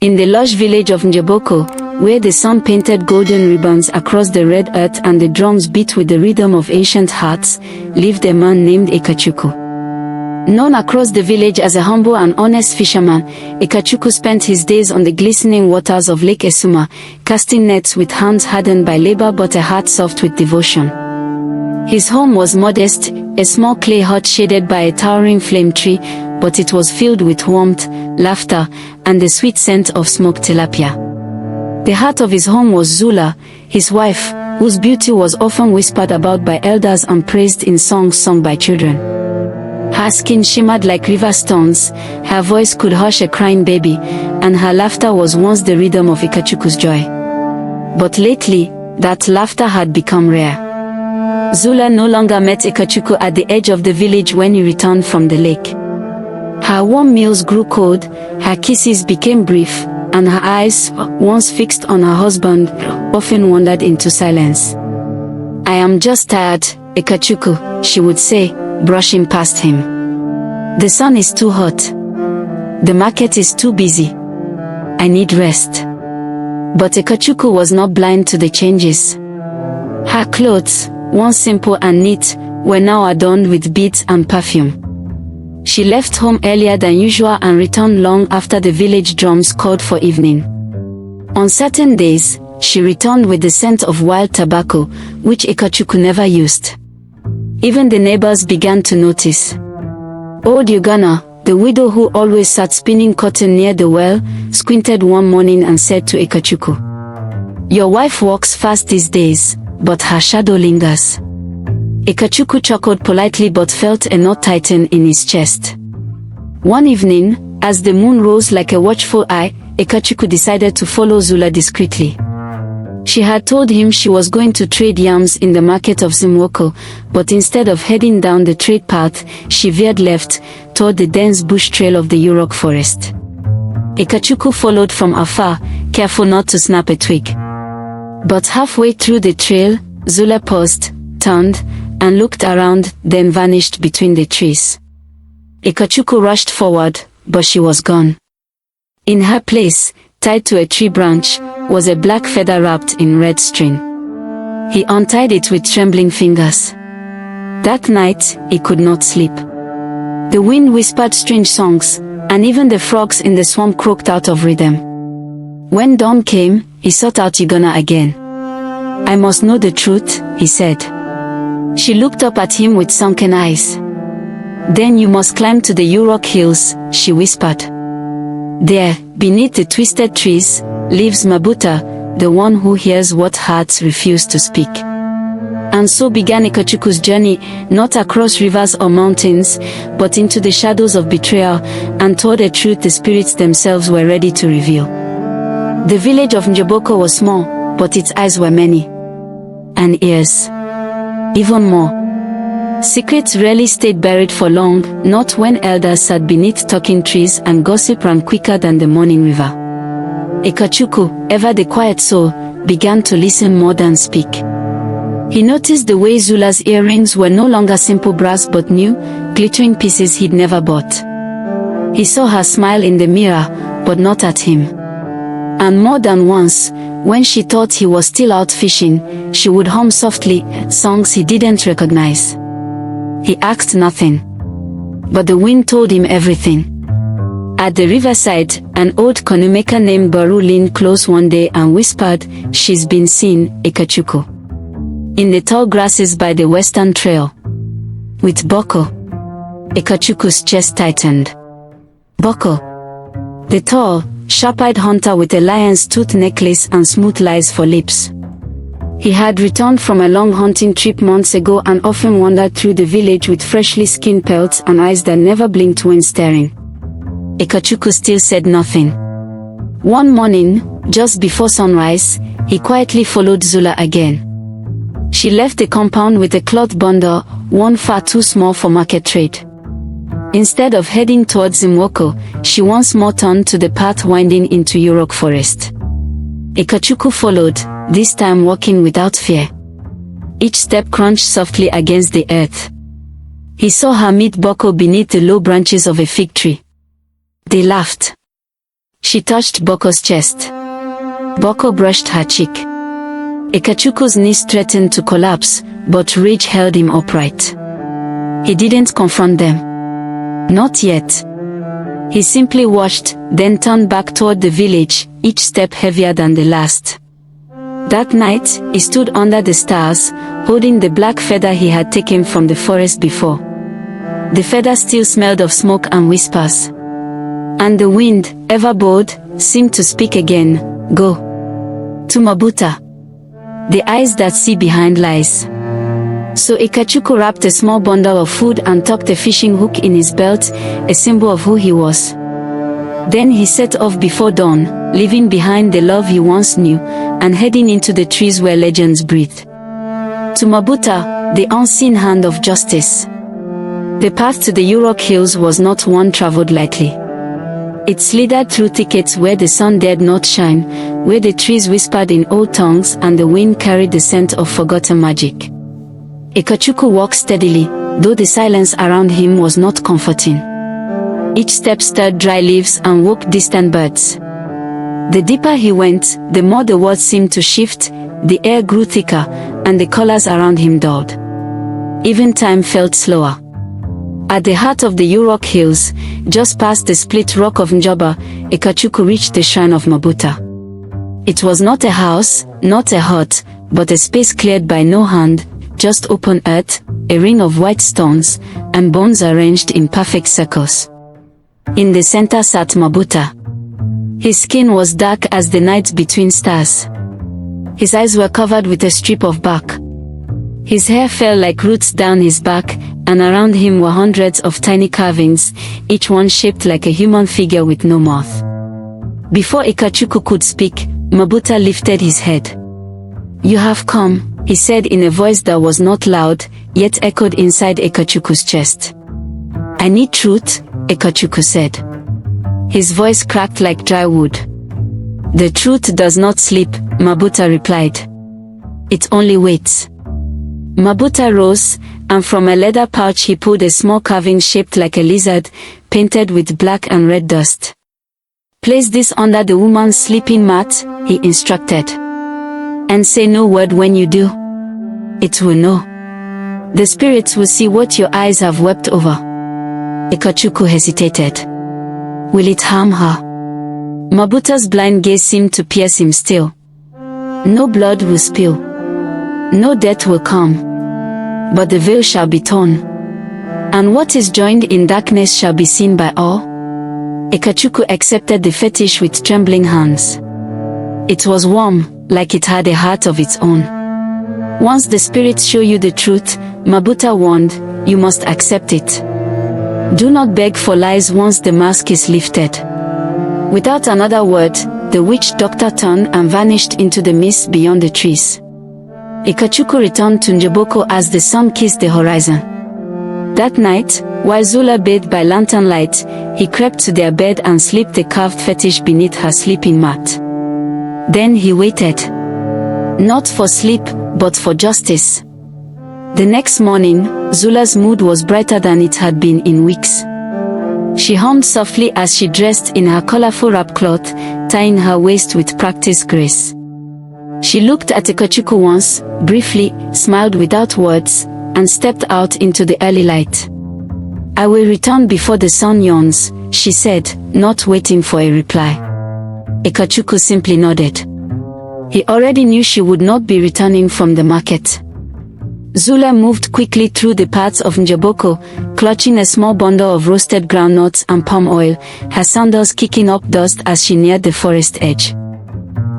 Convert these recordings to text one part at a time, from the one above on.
In the lush village of Njoboko, where the sun painted golden ribbons across the red earth and the drums beat with the rhythm of ancient hearts, lived a man named Ikachuku. Known across the village as a humble and honest fisherman, Ikachuku spent his days on the glistening waters of Lake Esuma, casting nets with hands hardened by labor but a heart soft with devotion. His home was modest, a small clay hut shaded by a towering flame tree, but it was filled with warmth, laughter, and the sweet scent of smoked tilapia. The heart of his home was Zula, his wife, whose beauty was often whispered about by elders and praised in songs sung by children. Her skin shimmered like river stones, her voice could hush a crying baby, and her laughter was once the rhythm of Ikachuku's joy. But lately, that laughter had become rare. Zula no longer met Ikachuku at the edge of the village when he returned from the lake. Her warm meals grew cold, her kisses became brief, and her eyes, once fixed on her husband, often wandered into silence. "I am just tired, Ikachuku," she would say, brushing past him. "The sun is too hot. The market is too busy. I need rest." But Ikachuku was not blind to the changes. Her clothes, once simple and neat, were now adorned with beads and perfume. She left home earlier than usual and returned long after the village drums called for evening. On certain days, she returned with the scent of wild tobacco, which Ikachuku never used. Even the neighbors began to notice. Old Ugana, the widow who always sat spinning cotton near the well, squinted one morning and said to Ikachuku, "Your wife walks fast these days, but her shadow lingers." Ikachuku chuckled politely but felt a knot tighten in his chest. One evening, as the moon rose like a watchful eye, Ikachuku decided to follow Zula discreetly. She had told him she was going to trade yams in the market of Njoboko, but instead of heading down the trade path, she veered left, toward the dense bush trail of the Yurok forest. Ikachuku followed from afar, careful not to snap a twig. But halfway through the trail, Zula paused, turned, and looked around, then vanished between the trees. Ikachuku rushed forward, but she was gone. In her place, tied to a tree branch, was a black feather wrapped in red string. He untied it with trembling fingers. That night, he could not sleep. The wind whispered strange songs, and even the frogs in the swamp croaked out of rhythm. When dawn came, he sought out Ugana again. "I must know the truth," he said. She looked up at him with sunken eyes. "Then you must climb to the Yurok hills," she whispered. "There, beneath the twisted trees, lives Mabuta, the one who hears what hearts refuse to speak." And so began Ikachuku's journey, not across rivers or mountains, but into the shadows of betrayal, and toward a truth the spirits themselves were ready to reveal. The village of Njoboko was small, but its eyes were many. And ears. Even more. Secrets rarely stayed buried for long, not when elders sat beneath talking trees and gossip ran quicker than the morning river. Ikachuku, ever the quiet soul, began to listen more than speak. He noticed the way Zula's earrings were no longer simple brass but new, glittering pieces he'd never bought. He saw her smile in the mirror, but not at him. And more than once, when she thought he was still out fishing, she would hum softly, songs he didn't recognize. He asked nothing. But the wind told him everything. At the riverside, an old Konumeka named Baru leaned close one day and whispered, "She's been seen, Ikachuku. In the tall grasses by the western trail. With Boko." Ikachuku's chest tightened. Boko. The tall, sharp-eyed hunter with a lion's tooth necklace and smooth lies for lips. He had returned from a long hunting trip months ago and often wandered through the village with freshly skinned pelts and eyes that never blinked when staring. Ikachuku still said nothing. One morning, just before sunrise, he quietly followed Zula again. She left the compound with a cloth bundle, one far too small for market trade. Instead of heading towards Njoboko, she once more turned to the path winding into Yurok forest. Ikachuku followed, this time walking without fear. Each step crunched softly against the earth. He saw her meet Boko beneath the low branches of a fig tree. They laughed. She touched Boko's chest. Boko brushed her cheek. Ikachuku's knees threatened to collapse, but rage held him upright. He didn't confront them. Not yet. He simply watched, then turned back toward the village, each step heavier than the last. That night, he stood under the stars, holding the black feather he had taken from the forest before. The feather still smelled of smoke and whispers. And the wind, ever bold, seemed to speak again. Go. To Mabuta. The eyes that see behind lies. So Ikachuku wrapped a small bundle of food and tucked a fishing hook in his belt, a symbol of who he was. Then he set off before dawn, leaving behind the love he once knew, and heading into the trees where legends breathe. To Mabuta, the unseen hand of justice. The path to the Yurok Hills was not one traveled lightly. It slithered through thickets where the sun dared not shine, where the trees whispered in old tongues and the wind carried the scent of forgotten magic. Ikachuku walked steadily, though the silence around him was not comforting. Each step stirred dry leaves and woke distant birds. The deeper he went, the more the world seemed to shift, the air grew thicker, and the colors around him dulled. Even time felt slower. At the heart of the Yurok Hills, just past the split rock of Njoboko, Ikachuku reached the shrine of Mabuta. It was not a house, not a hut, but a space cleared by no hand, just open earth, a ring of white stones, and bones arranged in perfect circles. In the center sat Mabuta. His skin was dark as the night between stars. His eyes were covered with a strip of bark. His hair fell like roots down his back, and around him were hundreds of tiny carvings, each one shaped like a human figure with no mouth. Before Ikachuku could speak, Mabuta lifted his head. "You have come," he said in a voice that was not loud, yet echoed inside Ikachuku's chest. "I need truth," Ikachuku said. His voice cracked like dry wood. "The truth does not sleep," Mabuta replied. "It only waits." Mabuta rose, and from a leather pouch he pulled a small carving shaped like a lizard, painted with black and red dust. "Place this under the woman's sleeping mat," he instructed. "And say no word when you do. It will know. The spirits will see what your eyes have wept over." Ikachuku hesitated. "Will it harm her?" Mabuta's blind gaze seemed to pierce him still. "No blood will spill. No death will come. But the veil shall be torn. And what is joined in darkness shall be seen by all." Ikachuku accepted the fetish with trembling hands. It was warm, like it had a heart of its own. "Once the spirits show you the truth," Mabuta warned, "you must accept it. Do not beg for lies once the mask is lifted." Without another word, the witch doctor turned and vanished into the mist beyond the trees. Ikachuku returned to Njoboko as the sun kissed the horizon. That night, while Zula bathed by lantern light, he crept to their bed and slipped the carved fetish beneath her sleeping mat. Then he waited. Not for sleep, but for justice. The next morning, Zula's mood was brighter than it had been in weeks. She hummed softly as she dressed in her colorful wrap cloth, tying her waist with practiced grace. She looked at Ikachuku once, briefly, smiled without words, and stepped out into the early light. "I will return before the sun yawns," she said, not waiting for a reply. Ikachuku simply nodded. He already knew she would not be returning from the market. Zula moved quickly through the paths of Njoboko, clutching a small bundle of roasted groundnuts and palm oil, her sandals kicking up dust as she neared the forest edge.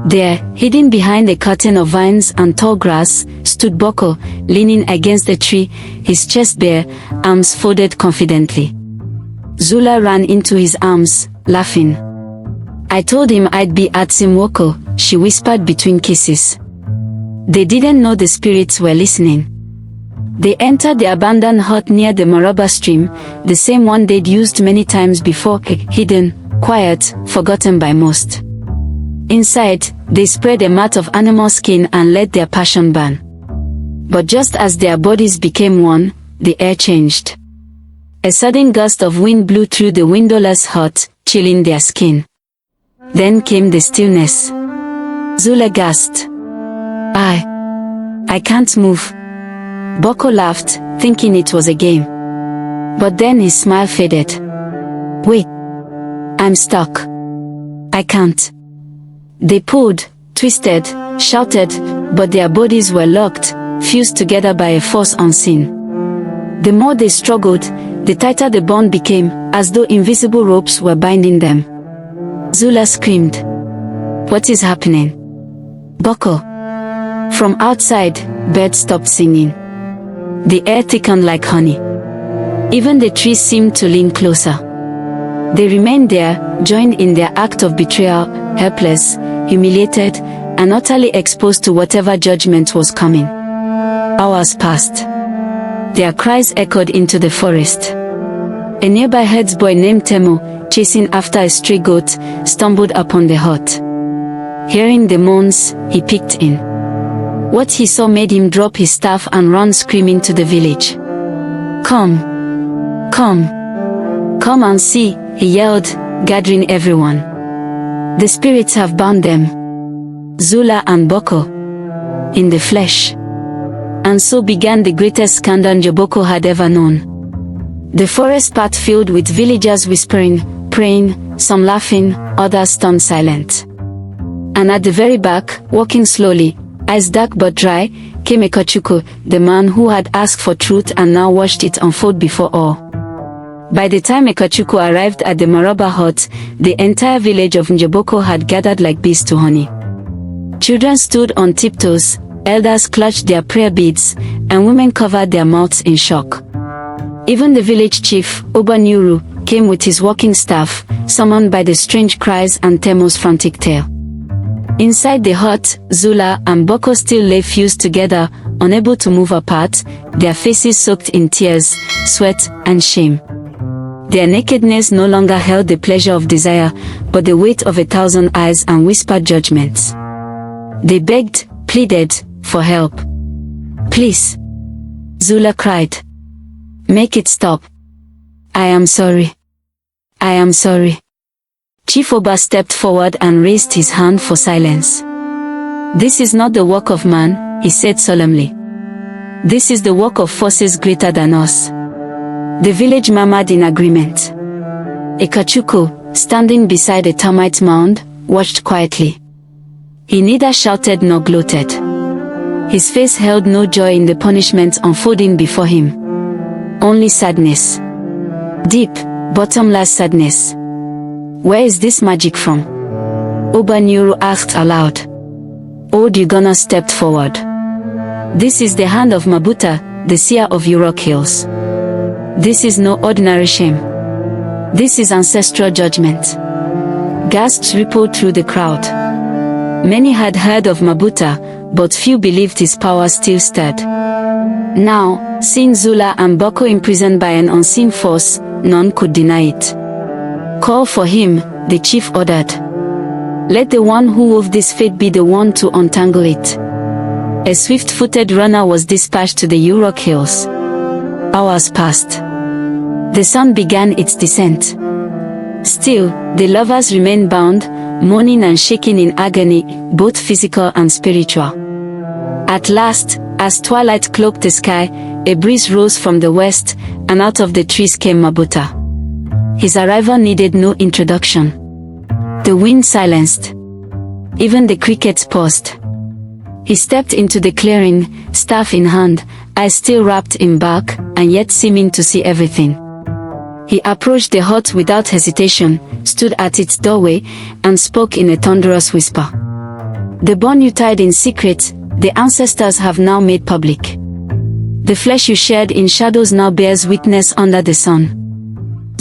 There, hidden behind a curtain of vines and tall grass, stood Boko, leaning against a tree, his chest bare, arms folded confidently. Zula ran into his arms, laughing. "I told him I'd be at Njoboko," she whispered between kisses. They didn't know the spirits were listening. They entered the abandoned hut near the Maraba stream, the same one they'd used many times before, hidden, quiet, forgotten by most. Inside, they spread a mat of animal skin and let their passion burn. But just as their bodies became one, the air changed. A sudden gust of wind blew through the windowless hut, chilling their skin. Then came the stillness. Zula gasped. I can't move. Boko laughed, thinking it was a game. But then his smile faded. Wait. I'm stuck. I can't. They pulled, twisted, shouted, but their bodies were locked, fused together by a force unseen. The more they struggled, the tighter the bond became, as though invisible ropes were binding them. Zula screamed. What is happening? Boko. From outside, birds stopped singing. The air thickened like honey. Even the trees seemed to lean closer. They remained there, joined in their act of betrayal, helpless, humiliated, and utterly exposed to whatever judgment was coming. Hours passed. Their cries echoed into the forest. A nearby herdsboy named Temo, chasing after a stray goat, stumbled upon the hut. Hearing the moans, he peeked in. What he saw made him drop his staff and run screaming to the village. Come and see, he yelled, gathering everyone. The spirits have bound them, Zula and Boko, in the flesh. And so began the greatest scandal Njoboko had ever known. The forest path filled with villagers whispering, praying, some laughing, others stunned silent. And at the very back, walking slowly, eyes dark but dry, came Ekachuko, the man who had asked for truth and now watched it unfold before all. By the time Ekachuko arrived at the Maroba hut, the entire village of Njoboko had gathered like bees to honey. Children stood on tiptoes, elders clutched their prayer beads, and women covered their mouths in shock. Even the village chief, Obanyuru, came with his walking staff, summoned by the strange cries and Temo's frantic tale. Inside the hut, Zula and Boko still lay fused together, unable to move apart, their faces soaked in tears, sweat, and shame. Their nakedness no longer held the pleasure of desire, but the weight of 1,000 eyes and whispered judgments. They begged, pleaded, for help. Please, Zula cried. Make it stop. I am sorry. I am sorry. Chief Oba stepped forward and raised his hand for silence. This is not the work of man, he said solemnly. This is the work of forces greater than us. The village murmured in agreement. Ekachuko, standing beside a termite mound, watched quietly. He neither shouted nor gloated. His face held no joy in the punishment unfolding before him. Only sadness. Deep, bottomless sadness. Where is this magic from? Obanyuru asked aloud. Old Ugonna stepped forward. This is the hand of Mabuta, the seer of Urok Hills. This is no ordinary shame. This is ancestral judgment. Gasps rippled through the crowd. Many had heard of Mabuta, but few believed his power still stirred. Now, seeing Zula and Boko imprisoned by an unseen force, none could deny it. Call for him, the chief ordered. Let the one who wove this fate be the one to untangle it. A swift-footed runner was dispatched to the Urok Hills. Hours passed. The sun began its descent. Still, the lovers remained bound, moaning and shaking in agony, both physical and spiritual. At last, as twilight cloaked the sky, a breeze rose from the west, and out of the trees came Mabuta. His arrival needed no introduction. The wind silenced. Even the crickets paused. He stepped into the clearing, staff in hand, eyes still wrapped in bark, and yet seeming to see everything. He approached the hut without hesitation, stood at its doorway, and spoke in a thunderous whisper. The bond you tied in secret, the ancestors have now made public. The flesh you shared in shadows now bears witness under the sun.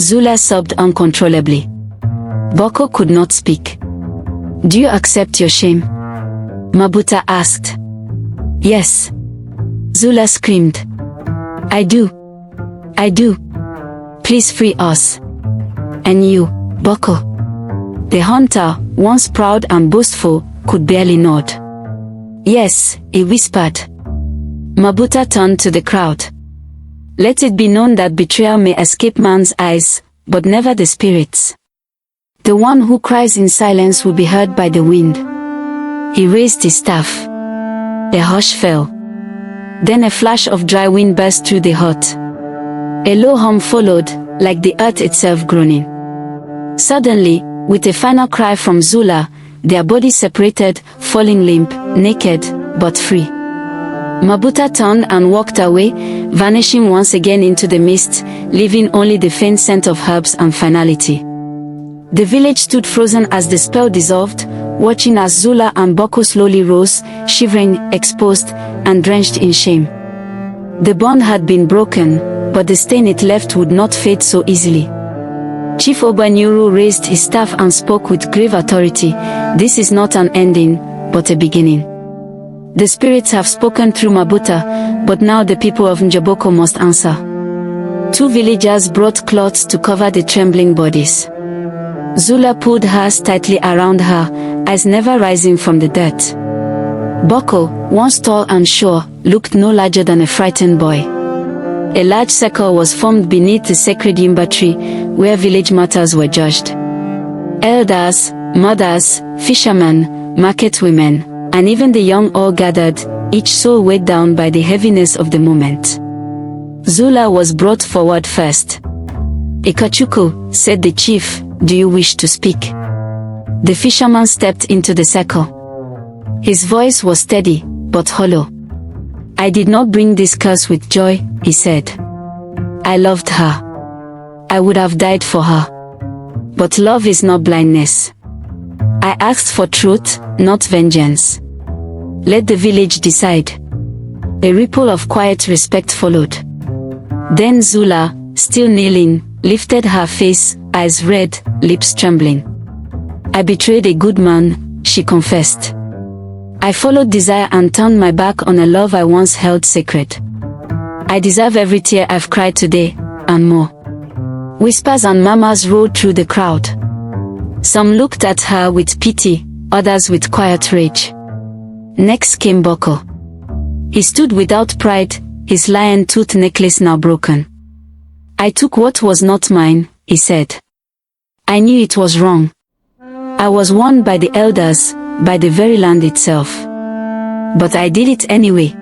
Zula sobbed uncontrollably. Boko could not speak. Do you accept your shame? Mabuta asked. Yes. Zula screamed. I do. I do. Please free us. And you, Boko. The hunter, once proud and boastful, could barely nod. Yes, he whispered. Mabuta turned to the crowd. Let it be known that betrayal may escape man's eyes, but never the spirit's. The one who cries in silence will be heard by the wind. He raised his staff. A hush fell. Then a flash of dry wind burst through the hut. A low hum followed, like the earth itself groaning. Suddenly, with a final cry from Zula, their bodies separated, falling limp, naked, but free. Mabuta turned and walked away, vanishing once again into the mist, leaving only the faint scent of herbs and finality. The village stood frozen as the spell dissolved, watching as Zula and Boko slowly rose, shivering, exposed, and drenched in shame. The bond had been broken, but the stain it left would not fade so easily. Chief Obanyuru raised his staff and spoke with grave authority. This is not an ending, but a beginning. The spirits have spoken through Mabuta, but now the people of Njoboko must answer. 2 villagers brought cloths to cover the trembling bodies. Zula pulled hers tightly around her, eyes never rising from the dirt. Boko, once tall and sure, looked no larger than a frightened boy. A large circle was formed beneath the sacred Yimba tree, where village matters were judged. Elders, mothers, fishermen, market women, and even the young all gathered, each soul weighed down by the heaviness of the moment. Zula was brought forward first. "Ikachuku," said the chief, "do you wish to speak?" The fisherman stepped into the circle. His voice was steady, but hollow. "I did not bring this curse with joy," he said. "I loved her. I would have died for her. But love is not blindness. I asked for truth, not vengeance. Let the village decide." A ripple of quiet respect followed. Then Zula, still kneeling, lifted her face, eyes red, lips trembling. "I betrayed a good man," she confessed. "I followed desire and turned my back on a love I once held sacred. I deserve every tear I've cried today, and more." Whispers and murmurs rolled through the crowd. Some looked at her with pity, others with quiet rage. Next came Boko. He stood without pride, his lion tooth necklace now broken. "I took what was not mine," he said. "I knew it was wrong. I was warned by the elders, by the very land itself. But I did it anyway.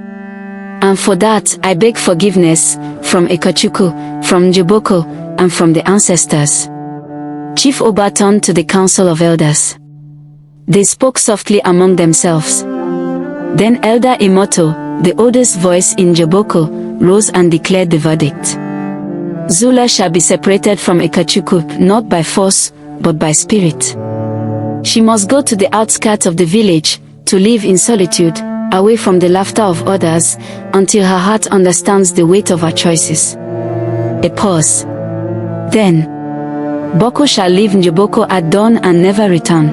And for that I beg forgiveness, from Ikachuku, from Njoboko, and from the ancestors." Chief Oba turned to the council of elders. They spoke softly among themselves. Then Elder Imoto, the oldest voice in Njoboko, rose and declared the verdict. "Zula shall be separated from Ikachuku, not by force, but by spirit. She must go to the outskirts of the village, to live in solitude, away from the laughter of others, until her heart understands the weight of her choices." A pause. Then, "Boko shall leave Njoboko at dawn and never return.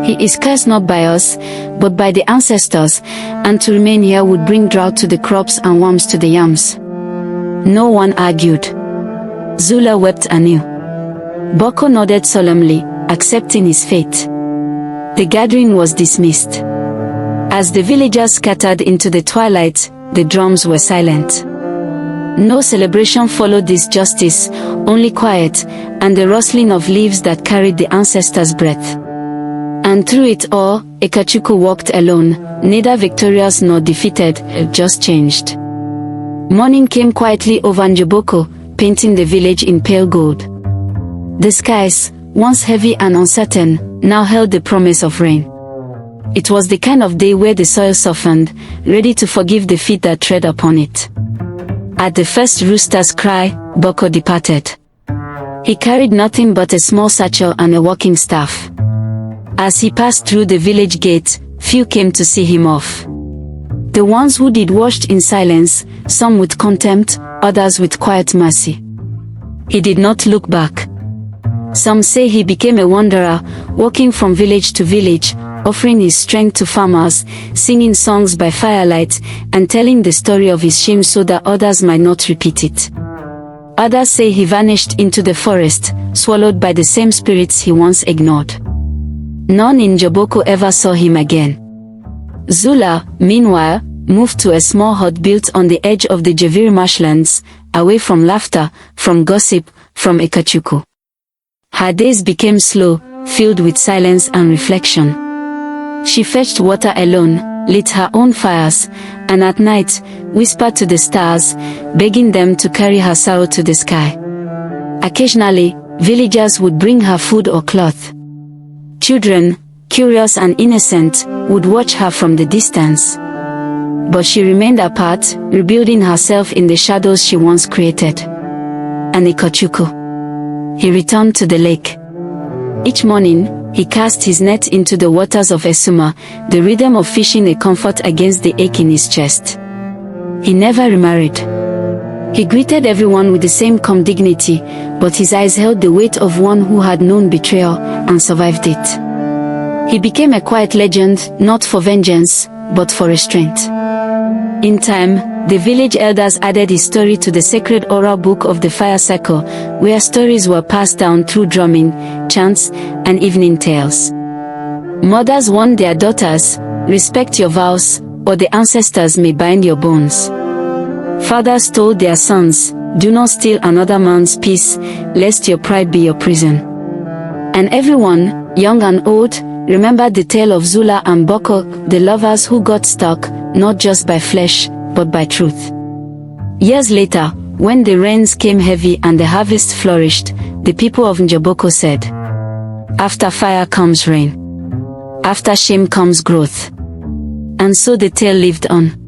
He is cursed not by us, but by the ancestors, and to remain here would bring drought to the crops and worms to the yams." No one argued. Zula wept anew. Boko nodded solemnly, accepting his fate. The gathering was dismissed. As the villagers scattered into the twilight, the drums were silent. No celebration followed this justice, only quiet, and the rustling of leaves that carried the ancestors' breath. And through it all, Ikachuku walked alone, neither victorious nor defeated, just changed. Morning came quietly over Njoboko, painting the village in pale gold. The skies, once heavy and uncertain, now held the promise of rain. It was the kind of day where the soil softened, ready to forgive the feet that tread upon it. At the first rooster's cry, Boko departed. He carried nothing but a small satchel and a walking staff. As he passed through the village gate, few came to see him off. The ones who did watched in silence, some with contempt, others with quiet mercy. He did not look back. Some say he became a wanderer, walking from village to village, offering his strength to farmers, singing songs by firelight, and telling the story of his shame so that others might not repeat it. Others say he vanished into the forest, swallowed by the same spirits he once ignored. None in Njoboko ever saw him again. Zula, meanwhile, moved to a small hut built on the edge of the Javiri marshlands, away from laughter, from gossip, from Ikachuku. Her days became slow, filled with silence and reflection. She fetched water alone, lit her own fires, and at night, whispered to the stars, begging them to carry her sorrow to the sky. Occasionally, villagers would bring her food or cloth. Children, curious and innocent, would watch her from the distance. But she remained apart, rebuilding herself in the shadows she once created. And Ikachuku. He returned to the lake. Each morning, he cast his net into the waters of Esuma, the rhythm of fishing a comfort against the ache in his chest. He never remarried. He greeted everyone with the same calm dignity, but his eyes held the weight of one who had known betrayal and survived it. He became a quiet legend, not for vengeance, but for restraint. In time, the village elders added his story to the sacred oral book of the fire circle, where stories were passed down through drumming, chants, and evening tales. Mothers warned their daughters, respect your vows, or the ancestors may bind your bones. Fathers told their sons, do not steal another man's peace, lest your pride be your prison. And everyone, young and old, remembered the tale of Zula and Boko, the lovers who got stuck, not just by flesh, but by truth. Years later, when the rains came heavy and the harvest flourished, the people of Njoboko said, after fire comes rain. After shame comes growth. And so the tale lived on.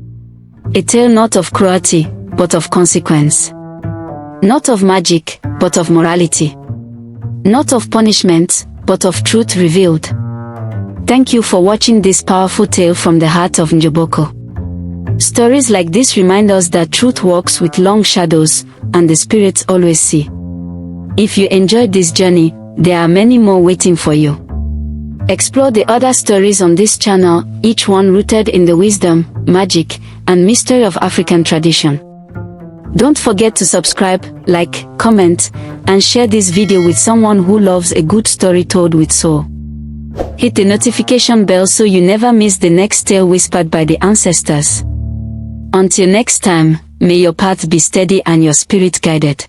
A tale not of cruelty, but of consequence. Not of magic, but of morality. Not of punishment, but of truth revealed. Thank you for watching this powerful tale from the heart of Njoboko. Stories like this remind us that truth walks with long shadows, and the spirits always see. If you enjoyed this journey, there are many more waiting for you. Explore the other stories on this channel, each one rooted in the wisdom, magic, and mystery of African tradition. Don't forget to subscribe, like, comment, and share this video with someone who loves a good story told with soul. Hit the notification bell so you never miss the next tale whispered by the ancestors. Until next time, may your path be steady and your spirit guided.